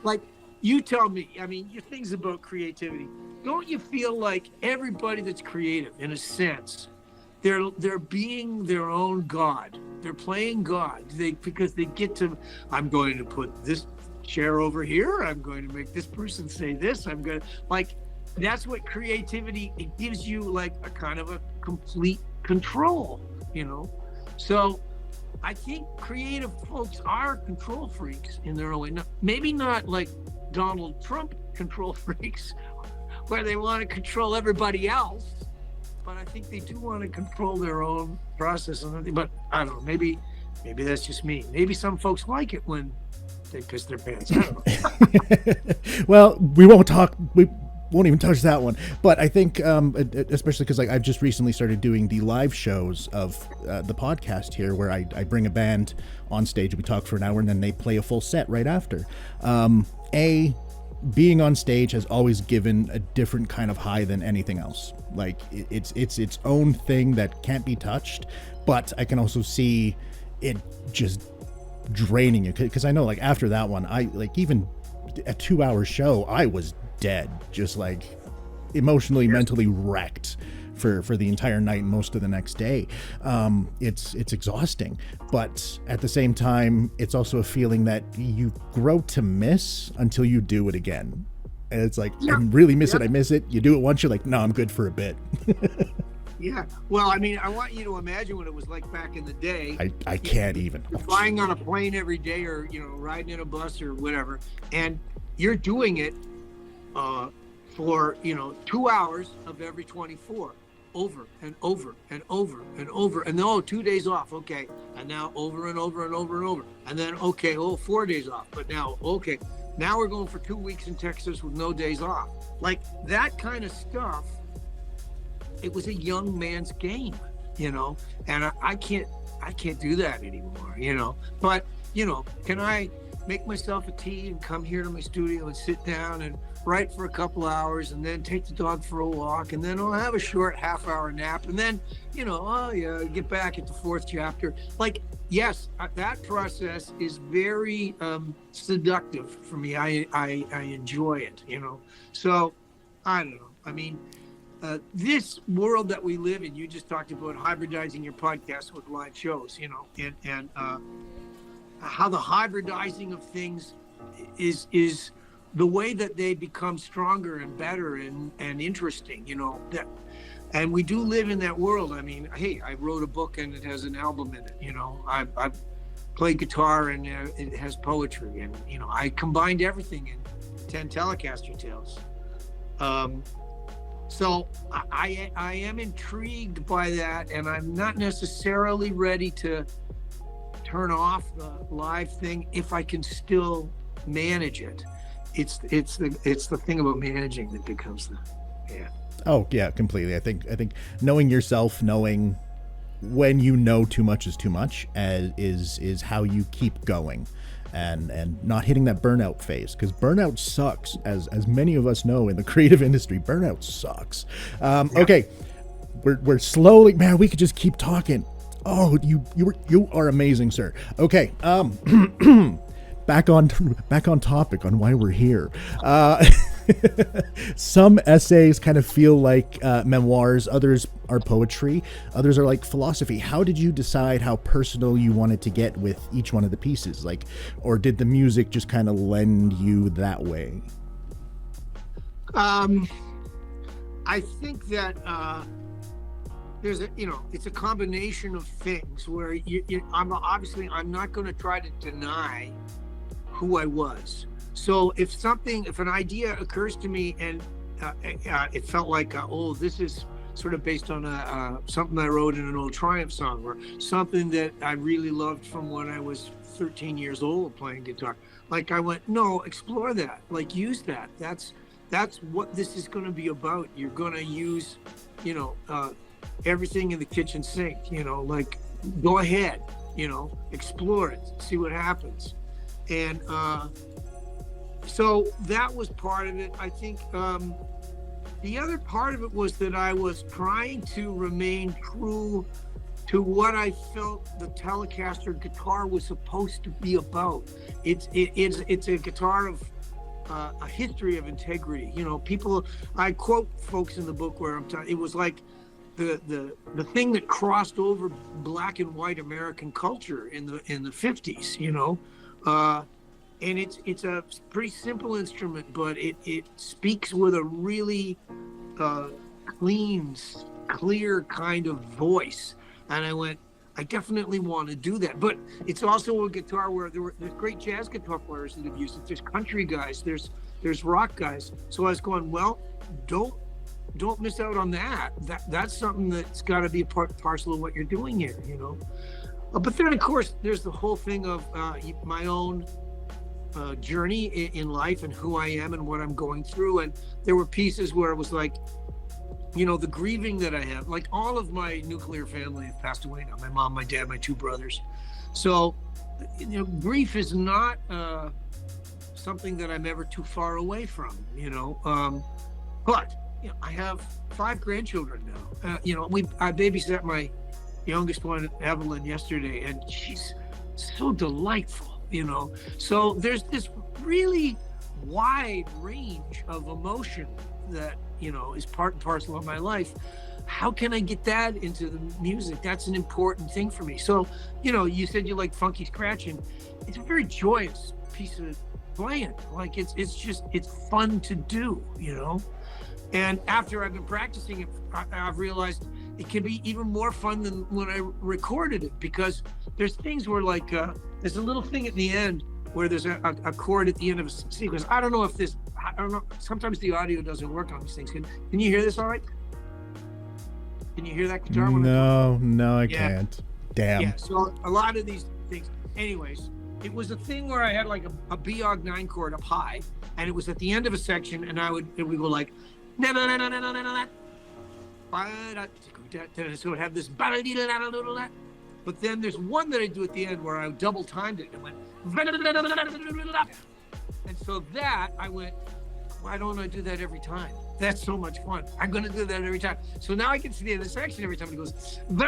like you tell me, your things about creativity. Don't you feel like everybody that's creative, in a sense, they're being their own God. They're playing God. Because they get to, I'm going to put this chair over here. I'm going to make this person say this. I'm going to, like, that's what creativity, it gives you, like a kind of a complete control, So I think creative folks are control freaks in their own way. Maybe not like Donald Trump control freaks, where they want to control everybody else, but I think they do want to control their own process. But I don't know. Maybe that's just me. Maybe some folks like it when they piss their pants. I don't know. Well, we won't even touch that one. But I think, especially because I've just recently started doing the live shows of the podcast here, where I bring a band on stage, we talk for an hour, and then they play a full set right after. Being on stage has always given a different kind of high than anything else. Like it's its own thing that can't be touched, but I can also see it just draining you, because I know, like, after that one, even a 2-hour show, I was dead, just like emotionally, mentally wrecked for the entire night and most of the next day. It's exhausting, but at the same time, it's also a feeling that you grow to miss until you do it again. And it's like, I really miss it. I miss it. You do it once, you're like, no, I'm good for a bit. Yeah. Well, I mean, I want you to imagine what it was like back in the day. I can't even. You're flying on a plane every day, or, riding in a bus or whatever, and you're doing it for, 2 hours of every 24, over and over and over and over. And then, 2 days off. Okay. And now over and over and over and over. And then, okay, 4 days off. But now, okay, now we're going for 2 weeks in Texas with no days off. Like that kind of stuff. It was a young man's game, and I can't do that anymore, but, can I make myself a tea and come here to my studio and sit down and write for a couple hours, and then take the dog for a walk, and then I'll have a short half-hour nap, and then, get back at the fourth chapter. Like, yes, that process is very seductive for me. I enjoy it, so I don't know. I mean, this world that we live in, you just talked about hybridizing your podcast with live shows, and how the hybridizing of things is the way that they become stronger and better and interesting, and we do live in that world. I mean, hey, I wrote a book and it has an album in it, I play guitar and it has poetry, and, I combined everything in 10 Telecaster Tales. So I am intrigued by that, and I'm not necessarily ready to turn off the live thing if I can still manage it. It's the thing about managing that becomes Oh yeah, completely. I think knowing yourself, knowing when you know too much is too much, is how you keep going. And not hitting that burnout phase, because burnout sucks, as many of us know in the creative industry. Burnout sucks. Okay, we're slowly, man, we could just keep talking. Oh, you are amazing, sir. Okay, back on topic on why we're here. Some essays kind of feel like memoirs, others are poetry, others are like philosophy. How did you decide how personal you wanted to get with each one of the pieces? Like, or did the music just kind of lend you that way? I think that there's it's a combination of things where I'm not going to try to deny who I was. So if an idea occurs to me and it felt like, this is sort of based on something I wrote in an old Triumph song, or something that I really loved from when I was 13 years old playing guitar. Like, I went, no, explore that, like, use that. That's what this is going to be about. You're going to use, everything in the kitchen sink, like, go ahead, explore it, see what happens. And, so that was part of it. I think the other part of it was that I was trying to remain true to what I felt the Telecaster guitar was supposed to be about. It's a guitar of a history of integrity. I quote folks in the book where it was like the thing that crossed over black and white American culture in the 50s. And it's a pretty simple instrument, but it speaks with a really clear kind of voice. And I definitely want to do that. But it's also a guitar where there's great jazz guitar players that have used it. There's country guys, there's rock guys. So I was going, well, don't miss out on that. That's something that's got to be a parcel of what you're doing here, you know. But then, of course, there's the whole thing of my own journey in life and who I am and what I'm going through. And there were pieces where it was like, you know, the grieving that I have, like all of my nuclear family have passed away now. My mom, my dad, my two brothers. So, you know, grief is not something that I'm ever too far away from, you know. But, you know, I have 5 grandchildren now. You know, I babysat my youngest one, Evelyn, yesterday, and she's so delightful, you know. So there's this really wide range of emotion that, you know, is part and parcel of my life. How can I get that into the music? That's an important thing for me. So, you know, you said you like funky scratching. It's a very joyous piece of playing. Like it's fun to do, you know. And after I've been practicing it, I've realized it can be even more fun than when I recorded it, because there's things where like there's a little thing at the end where there's a chord at the end of a sequence. I don't know. Sometimes the audio doesn't work on these things. Can you hear this all right? Can you hear that guitar? No, I can't. Damn. Yeah, so a lot of these things. Anyways, it was a thing where I had like a Biog 9 chord up high, and it was at the end of a section, and we go like, so it would have this, but then there's one that I do at the end where I double timed it and went, and so that I went, why don't I do that every time? That's so much fun. I'm going to do that every time. So now I can see the end of the section every time it goes, and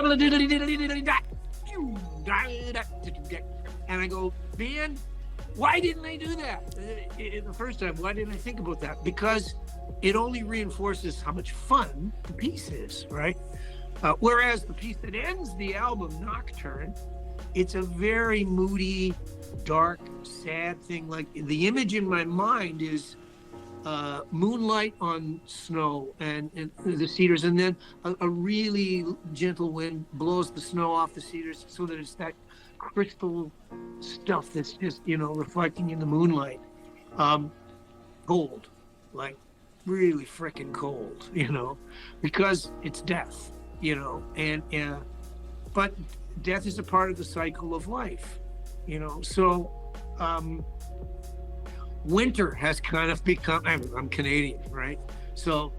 I go, man, why didn't I do that the first time? Why didn't I think about that? Because it only reinforces how much fun the piece is, right? Whereas the piece that ends the album, Nocturne, it's a very moody, dark, sad thing. Like the image in my mind is moonlight on snow and the cedars, and then a really gentle wind blows the snow off the cedars so that it's that crystal stuff that's just, you know, reflecting in the moonlight. Cold, like really freaking cold, you know, because it's death, you know, and but death is a part of the cycle of life, you know. So winter has kind of become, I'm Canadian, right? So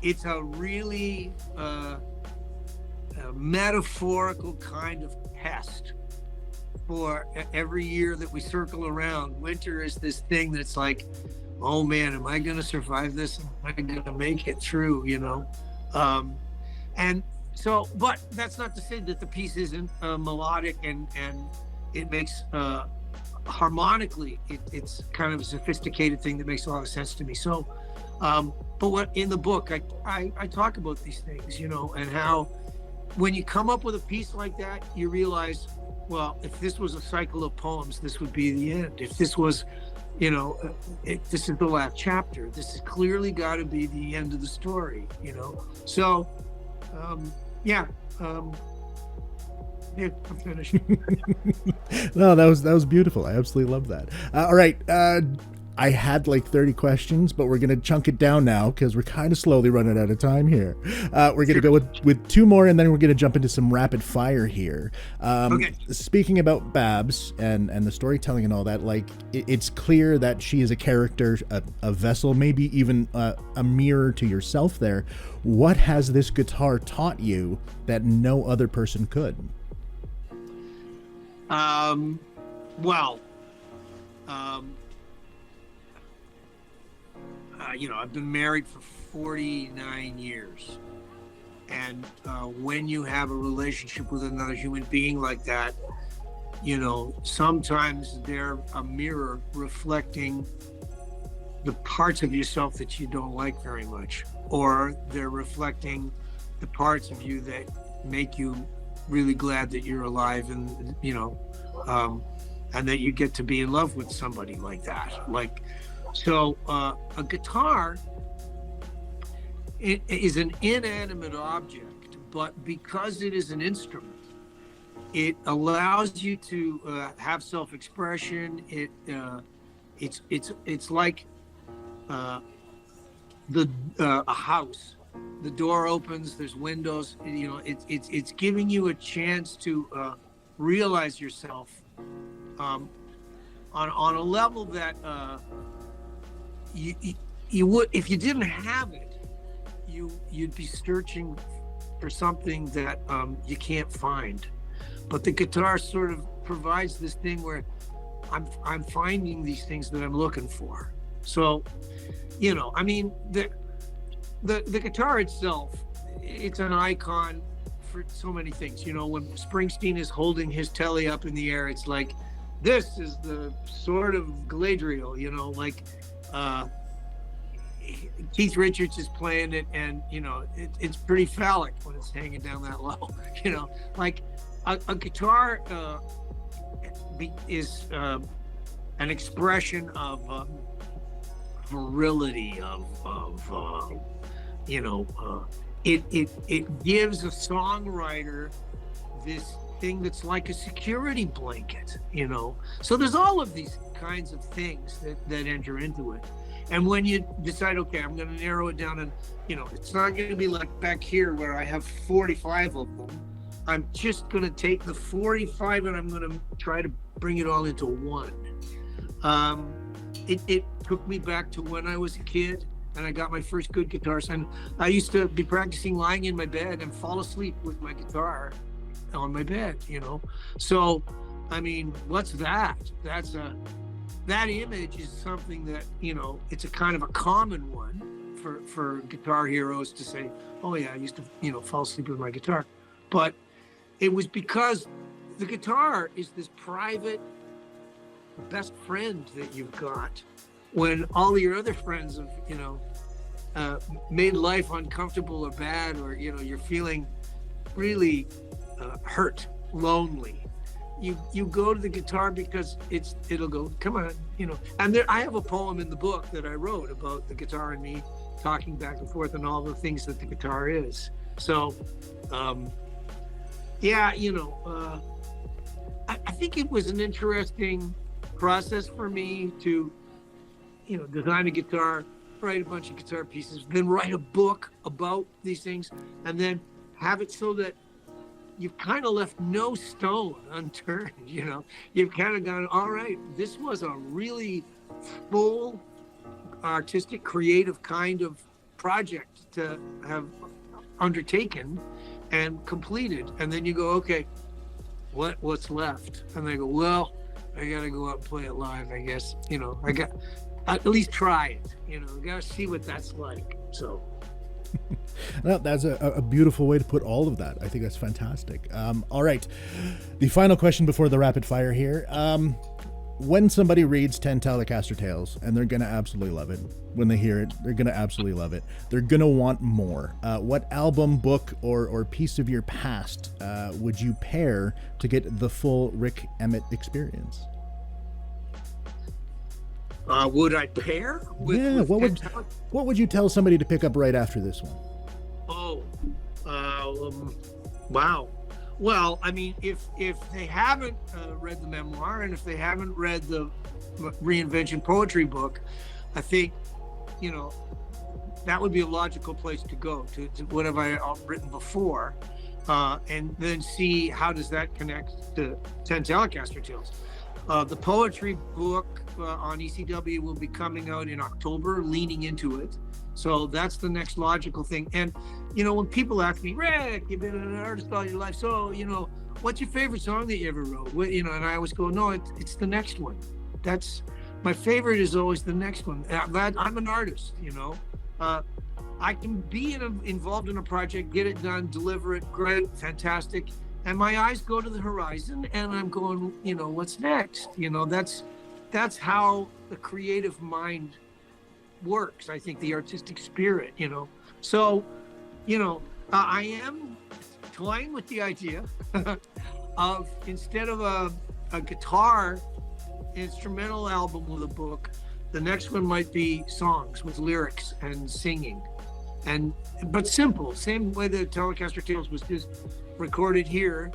it's a really a metaphorical kind of pest for every year that we circle around. Winter is this thing that's like, oh man, am I going to survive this? Am I going to make it through, you know? And so, but that's not to say that the piece isn't melodic and it makes, harmonically, it's kind of a sophisticated thing that makes a lot of sense to me. So, but what in the book, I talk about these things, you know, and how when you come up with a piece like that, you realize, well, if this was a cycle of poems, this would be the end. If this was, you know, this is the last chapter, this has clearly got to be the end of the story, you know? So, yeah, I'm finished. No, that was beautiful. I absolutely love that. All right. I had like 30 questions, but we're going to chunk it down now because we're kind of slowly running out of time here. We're going to go with 2 more, and then we're going to jump into some rapid fire here. Okay. Speaking about Babs and the storytelling and all that, like it's clear that she is a character, a vessel, maybe even a mirror to yourself there. What has this guitar taught you that no other person could? You know, I've been married for 49 years. And when you have a relationship with another human being like that, you know, sometimes they're a mirror reflecting the parts of yourself that you don't like very much, or they're reflecting the parts of you that make you really glad that you're alive, and, you know, and that you get to be in love with somebody like that. Like, so a guitar, it is an inanimate object, but because it is an instrument, it allows you to have self-expression. It's like a house. The door opens, there's windows, you know, it's giving you a chance to realize yourself on a level that you would, if you didn't have it, you'd be searching for something that you can't find. But the guitar sort of provides this thing where I'm finding these things that I'm looking for. So, you know, I mean, the guitar itself, it's an icon for so many things. You know, when Springsteen is holding his telly up in the air, it's like, this is the sort of Galadriel, you know, like Keith Richards is playing it, and, you know, it's pretty phallic when it's hanging down that low, you know, like a guitar is an expression of virility, of you know, it gives a songwriter this thing that's like a security blanket, you know. So there's all of these kinds of things that enter into it. And when you decide, okay, I'm going to narrow it down, and, you know, it's not going to be like back here where I have 45 of them. I'm just going to take the 45 and I'm going to try to bring it all into one. It took me back to when I was a kid and I got my first good guitars, and I used to be practicing lying in my bed and fall asleep with my guitar on my bed, you know. So, I mean, what's that? That image is something that, you know, it's a kind of a common one for guitar heroes to say, oh yeah, I used to, you know, fall asleep with my guitar. But it was because the guitar is this private best friend that you've got when all your other friends have, you know, made life uncomfortable or bad, or, you know, you're feeling really hurt, lonely. You go to the guitar because it'll go, come on, you know. And I have a poem in the book that I wrote about the guitar and me talking back and forth and all the things that the guitar is. So, yeah, you know, I think it was an interesting process for me to, you know, design a guitar, write a bunch of guitar pieces, then write a book about these things, and then have it so that you've kind of left no stone unturned, you know. You've kind of gone, all right, this was a really full, artistic, creative kind of project to have undertaken and completed. And then you go, okay, what's left? And they go, well, I got to go out and play it live, I guess. You know, I got at least try it, you know, got to see what that's like. So. No, that's a beautiful way to put all of that. I think that's fantastic. All right. The final question before the rapid fire here. When somebody reads 10 Telecaster Tales, and they're going to absolutely love it. When they hear it, they're going to absolutely love it. They're going to want more. What album, book, or piece of your past would you pair to get the full Rik Emmett experience? Would I pair with? Yeah, what would you tell somebody to pick up right after this one? Oh, wow. Well, I mean, if they haven't read the memoir, and if they haven't read the Reinvention poetry book, I think, you know, that would be a logical place to go to what have I written before, and then see how does that connect to 10 Telecaster Tales. The poetry book on ECW will be coming out in October, leaning into it. So that's the next logical thing. And, you know, when people ask me, Rik, you've been an artist all your life, so, you know, what's your favorite song that you ever wrote? You know, and I always go, no, it's the next one. That's my favorite, is always the next one. I'm an artist, you know. I can be involved in a project, get it done, deliver it, great, fantastic. And my eyes go to the horizon, and I'm going, you know, what's next? You know, that's how the creative mind works. I think the artistic spirit, you know. So, you know, I am toying with the idea of, instead of a guitar instrumental album with a book, the next one might be songs with lyrics and singing, but simple, same way the Telecaster Tales was just recorded here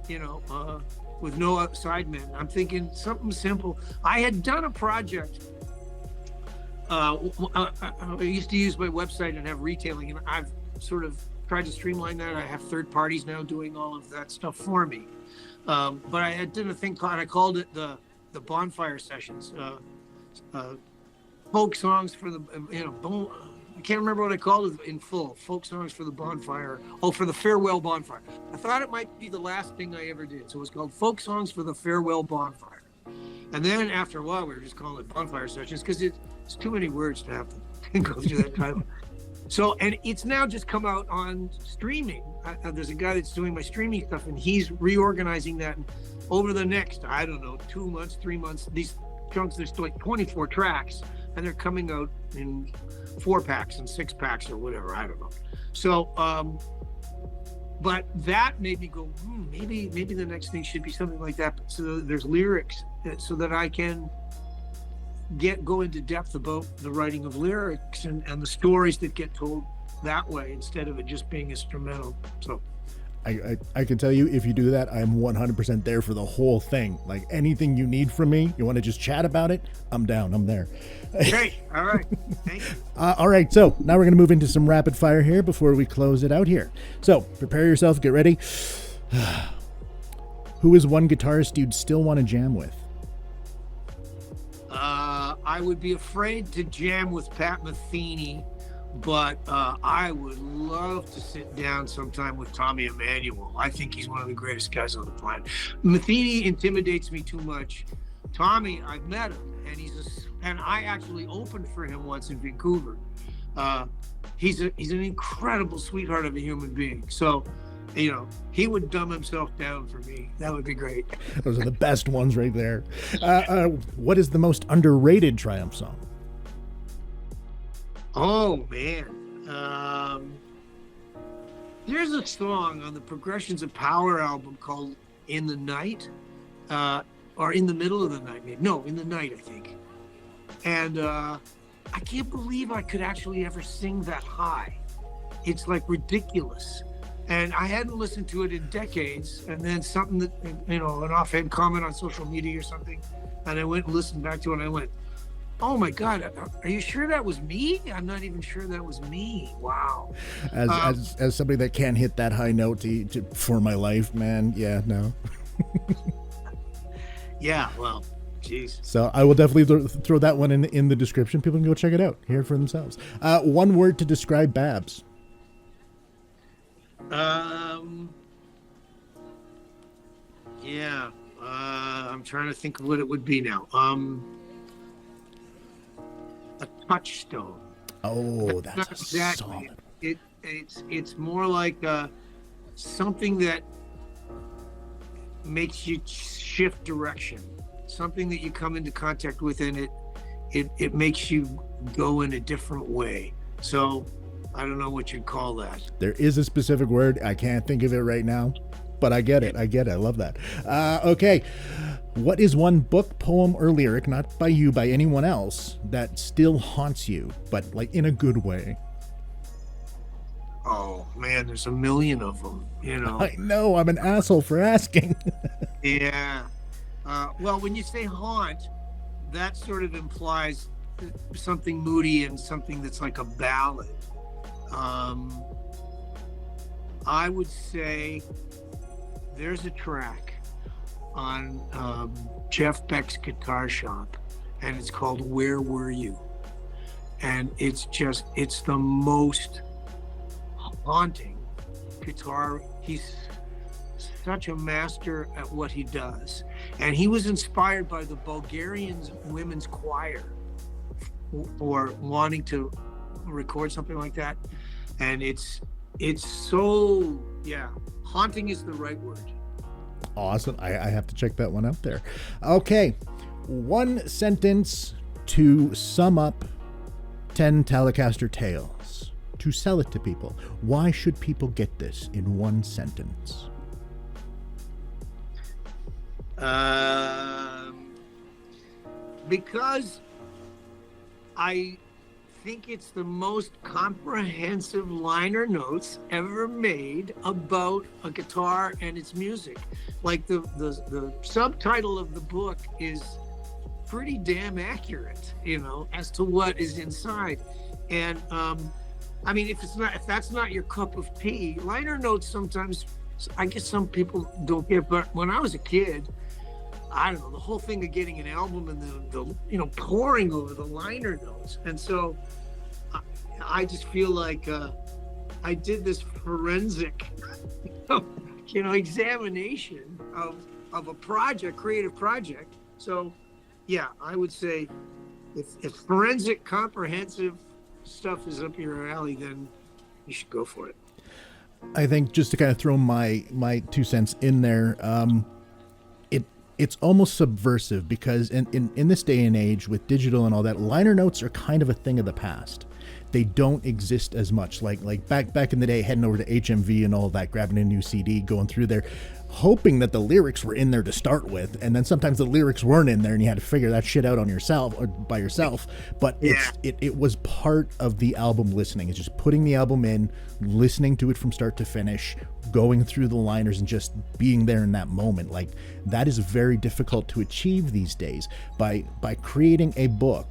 with no sidemen. I'm thinking something simple. I had done a project. I used to use my website and have retailing, and I've sort of tried to streamline that. I have third parties now doing all of that stuff for me. But I had done a thing called, I called it the bonfire sessions, folk songs for the, I can't remember what I called it in full. Folk songs for the bonfire. Oh, for the farewell bonfire. I thought it might be the last thing I ever did. So it was called Folk Songs for the Farewell Bonfire. And then after a while, we were just calling it bonfire sessions because it's too many words to have to go through that title. So, and it's now just come out on streaming. There's a guy that's doing my streaming stuff, and he's reorganizing that. And over the next, 2 months, 3 months, these chunks, there's like 24 tracks, and they're coming out in 4-packs and 6-packs or whatever. I don't know. So, but that made me go, maybe the next thing should be something like that. So there's lyrics, so that I can go into depth about the writing of lyrics and the stories that get told that way instead of it just being instrumental. So I can tell you, if you do that, I'm 100% there for the whole thing. Like anything you need from me, you want to just chat about it, I'm down. I'm there. Great. All right. Thank you. All right. So now we're going to move into some rapid fire here before we close it out here. So prepare yourself. Get ready. Who is one guitarist you'd still want to jam with? I would be afraid to jam with Pat Metheny, but I would love to sit down sometime with Tommy Emmanuel. I think he's one of the greatest guys on the planet. Metheny intimidates me too much. Tommy, I've met him, and I actually opened for him once in Vancouver. He's an incredible sweetheart of a human being. So, he would dumb himself down for me. That would be great. Those are the best ones right there. What is the most underrated Triumph song? Oh, man. There's a song on the Progressions of Power album called In the Night, or In the Middle of the Night, maybe. No, In the Night, I think. And I can't believe I could actually ever sing that high. It's like ridiculous. And I hadn't listened to it in decades. And then something that, an offhand comment on social media or something. And I went and listened back to it, and I went, oh my God, are you sure that was me? I'm not even sure that was me. Wow. As somebody that can't hit that high note for my life, man. Yeah, no. Yeah, well, geez. So I will definitely throw that one in the description. People can go check it out, hear it for themselves. One word to describe Babs. I'm trying to think of what it would be now. A touchstone. Oh, that's exactly. solid. It's more like something that makes you shift direction. Something that you come into contact with, and it makes you go in a different way. So I don't know what you'd call that. There is a specific word. I can't think of it right now, but I get it. I love that. Okay. What is one book, poem, or lyric, not by you, by anyone else, that still haunts you, but like in a good way? Oh man, there's a million of them, I know, I'm an asshole for asking. Yeah. Well, when you say haunt, that sort of implies something moody and something that's like a ballad. I would say there's a track on Jeff Beck's Guitar Shop, and it's called Where Were You? And it's the most haunting guitar. He's such a master at what he does. And he was inspired by the Bulgarian women's choir for wanting to record something like that. And it's so, haunting is the right word. Awesome. I have to check that one out there. Okay. One sentence to sum up 10 Telecaster Tales. To sell it to people. Why should people get this in one sentence? Because I think it's the most comprehensive liner notes ever made about a guitar and its music. Like the subtitle of the book is pretty damn accurate, as to what is inside. And I mean, if that's not your cup of tea, liner notes sometimes, I guess some people don't get, but when I was a kid, I don't know, the whole thing of getting an album and the poring over the liner notes. And so I just feel like I did this forensic, examination of a creative project. So yeah, I would say if forensic, comprehensive stuff is up your alley, then you should go for it. I think just to kind of throw my 2 cents in there, it's almost subversive because in this day and age with digital and all that, liner notes are kind of a thing of the past. They don't exist as much. Like back in the day, heading over to HMV and all that, grabbing a new CD, going through there, hoping that the lyrics were in there to start with, and then sometimes the lyrics weren't in there, and you had to figure that shit out on yourself or by yourself. But it was part of the album listening. It's just putting the album in, listening to it from start to finish, going through the liners, and just being there in that moment. Like, that is very difficult to achieve these days. By creating a book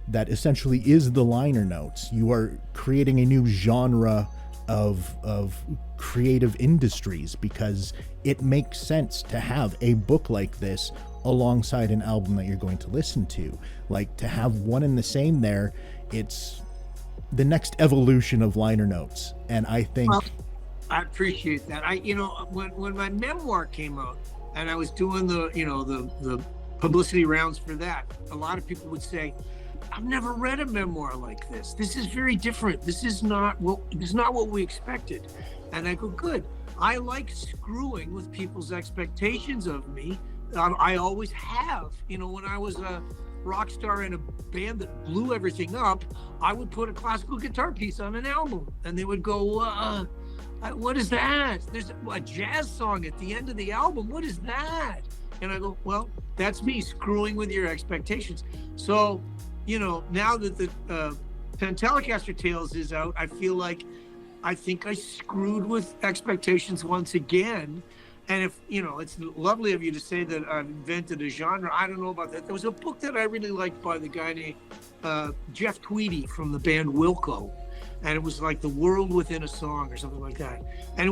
that essentially is the liner notes, you are creating a new genre of creative industries, because it makes sense to have a book like this alongside an album that you're going to listen to. Like, to have one and the same there, it's the next evolution of liner notes. And I think I appreciate that. When my memoir came out and I was doing the publicity rounds for that, a lot of people would say, I've never read a memoir like this. This is very different. This is not what we expected. And I go, good. I like screwing with people's expectations of me. I always have. When I was a rock star in a band that blew everything up, I would put a classical guitar piece on an album, and they would go, what is that? There's a jazz song at the end of the album. What is that? And I go, well, that's me screwing with your expectations. So, now that the Telecaster Tales is out, I feel like I think I screwed with expectations once again. And if, it's lovely of you to say that I've invented a genre. I don't know about that. There was a book that I really liked by the guy named Jeff Tweedy from the band Wilco. And it was like The World Within a Song or something like that. And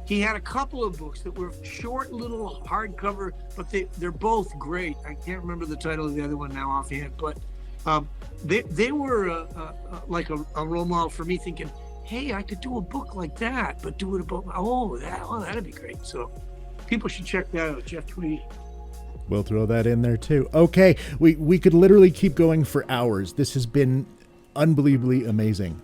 he had a couple of books that were short little hardcover, but they're both great. I can't remember the title of the other one now offhand, but they were like a role model for me, thinking, hey, I could do a book like that, but do it about, that'd be great. So people should check that out, Jeff Tweedy. We'll throw that in there too. Okay, we could literally keep going for hours. This has been unbelievably amazing.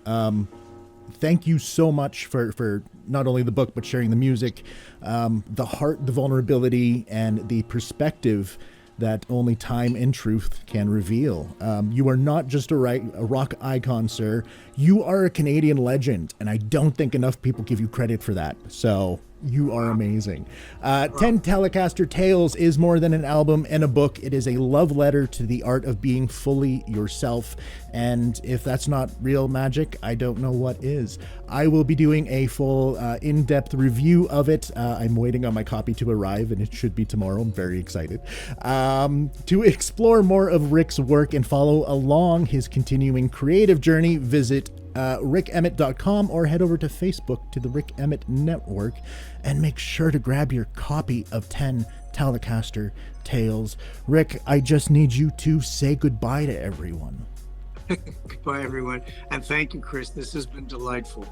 Thank you so much for not only the book, but sharing the music, the heart, the vulnerability, and the perspective that only time and truth can reveal. You are not just a rock icon, sir. You are a Canadian legend, and I don't think enough people give you credit for that. So you are amazing. 10 Telecaster Tales is more than an album and a book. It is a love letter to the art of being fully yourself. And if that's not real magic, I don't know what is. I will be doing a full in-depth review of it. I'm waiting on my copy to arrive, and it should be tomorrow. I'm very excited. To explore more of Rik's work and follow along his continuing creative journey, visit RikEmmett.com or head over to Facebook to the Rik Emmett Network, and make sure to grab your copy of 10 Telecaster Tales. Rik, I just need you to say goodbye to everyone. Goodbye, everyone. And thank you, Chris. This has been delightful.